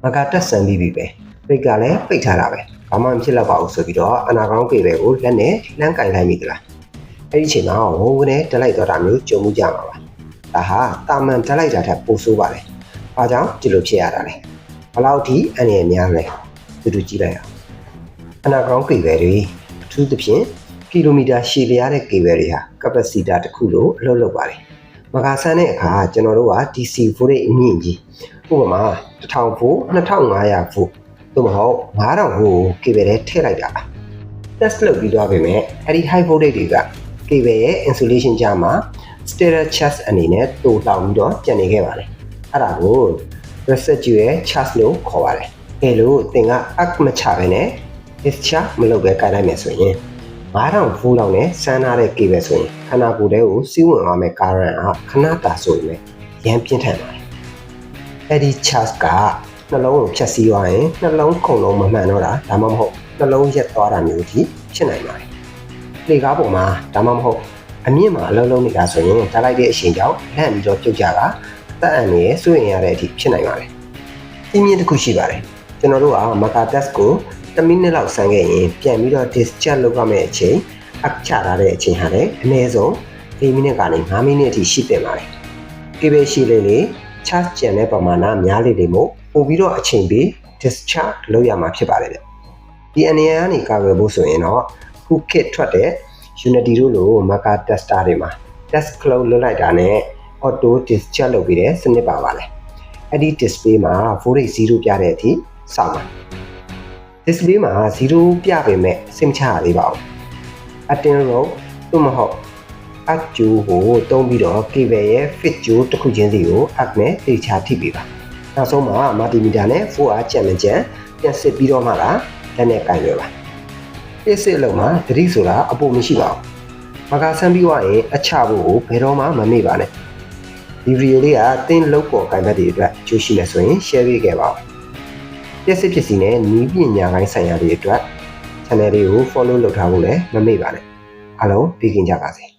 မကတက်ဆန်ပြီးပြီပဲပိတ်ကလည်းပိတ်ထားတာပဲဘာမှမဖြစ်တော့ပါဘူးဆိုပြီးတော့အနာကောင်းကေပဲကိုလက်နဲ့လမ်းကင်လိုက်မိသလားအဲ့ဒီအချိန်မှာဝုန်းဝန်းနဲ့တက်လိုက်တော့တာမျိုးကြုံမှုကြမှာပါဒါဟာတာမန်တက်လိုက်တာထက်ပိုဆိုးပါလေဘာကြောင့်ဒီလိုဖြစ်ရတာလဲဘလောက်ထိအန္တရာယ်များလဲတူကြည့်လိုက်အောင်အနာကောင်းကေပဲတွေအထူးသဖြင့်ကီလိုမီတာရှည်လျားတဲ့ကေပဲတွေဟာကပစီတာတစ်ခုလို့အလုပ်လုပ်ပါတယ်မကဆန်းတဲ့အခါကျွန်တော်တို့က DC ဖိုးတဲ့အမြင့်ကြီးဥပမာ1000ဖိုး2500ဖိုးသို့မဟုတ်9000ဖိုးကေပဲထဲထည့်လိုက်တာ test လုပ်ပြီးသွားပြီမဲ့အဲ့ဒီ high voltage တွေကကေပဲရဲ့ insulation ကြားမှာ stereo charge အနေနဲ့တိုးတောင်ပြီးတော့ကျန်နေခဲ့ပါတယ်အဲ့ဒါကို residual charge လို့ခေါ်ပါတယ်အဲလိုသင်က arc မချပဲနဲ့ discharge မလုပ်ပဲကိုင်လိုက်မယ်ဆိုရင်9000ဖိုးလောက်နဲ့စမ်းထားတဲ့ကေပဲဆိုရင်ခန္ဓာကိုယ်ထဲကိုစီးဝင်သွားမဲ့ current ကခဏတာဆိုရင်ရမ်းပြင်းထန်ပါတယ်အဲ့ဒီ charge ကနှလုံးကိုဖြတ်စည်းသွားရင်နှလုံးခုန်လုံးမမှန်တော့တာဒါမှမဟုတ်နှလုံးရက်သွားတာမျိုးကြီးဖြစ်နိုင်ပါတယ်လေကားပေါ်မှာဒါမှမဟုတ်အမြင့်မှာအလုံးလုံးနေတာဆိုရင်တက်လိုက်တဲ့အချိန်ကြောင့်လန့်ပြီးတော့ပြုတ်ကြတာအသက်အန္တရာယ်စိုးရင်ရတဲ့အထိဖြစ်နိုင်ပါတယ်အင်းမြင့်တစ်ခုရှိပါတယ်ကျွန်တော်တို့ကမကာ test ကို10မိနစ်လောက်ဆန်းခဲ့ရင်ပြန်ပြီးတော့ discharge လုပ်ရမယ့်အချိန်အချထားတဲ့အချိန်ဟာလည်းအနည်းဆုံး4မိနစ်ကနေ5မိနစ်အထိရှိတင်ပါတယ်ကေပဲရှိလေ charge ကျန်တဲ့ပမာဏများလေမို့ပို့ပြီးတော့အချိန်ပေး discharge လုပ်ရမှာဖြစ်ပါတယ်ဒီအနေအထားကနေကာကွယ်ဖို့ဆိုရင်တော့ခု kit ထွက်တဲ့ Unity တို့လို marker tester တွေမှာ test close လုပ်လိုက်တာနဲ့ auto discharge လုပ်ပြီးတဲ့စနစ်ပါလေအဲ့ဒီ display မှာ voltage 0ပြတဲ့အထိစောင့်ပါ display မှာ0ပြပေမဲ့စိတ်မချရသေးပါဘူး attend row သို့မဟုတ် arc ကြိုးကိုတုံးပြီးတော့ cable ရဲ့ fit ကြိုးတစ်ခုချင်းစီကို arc နဲ့တိကျထိပ်ပေးပါနောက်ဆုံးမှာ multimeter နဲ့ 4R ကြံမကြံပြန်စစ်ပြီးတော့မှလာလက်နဲ့ကင်ရွယ်ပါပြစ်စစ်အလုံးမှာသတိဆိုတာအပေါ်မရှိပါဘူးမကဆန်းပြီးသွားရင်အချဖို့ကိုဘယ်တော့မှမမေ့ပါနဲ့ဒီဗီဒီယိုလေးကသင်လုပ်ပေါ်ကင်ဘက်တွေအတွက်အကျိုးရှိမယ်ဆိုရင် share ပေးခဲ့ပါဦးပြစ်စစ်ဖြစ်စီနဲ့နီးပညာပိုင်းဆိုင်ရာတွေအတွက် channel လေးကို follow လုပ်ထားဖို့လည်းမမေ့ပါနဲ့အားလုံးပြီးခင်ကြပါစေ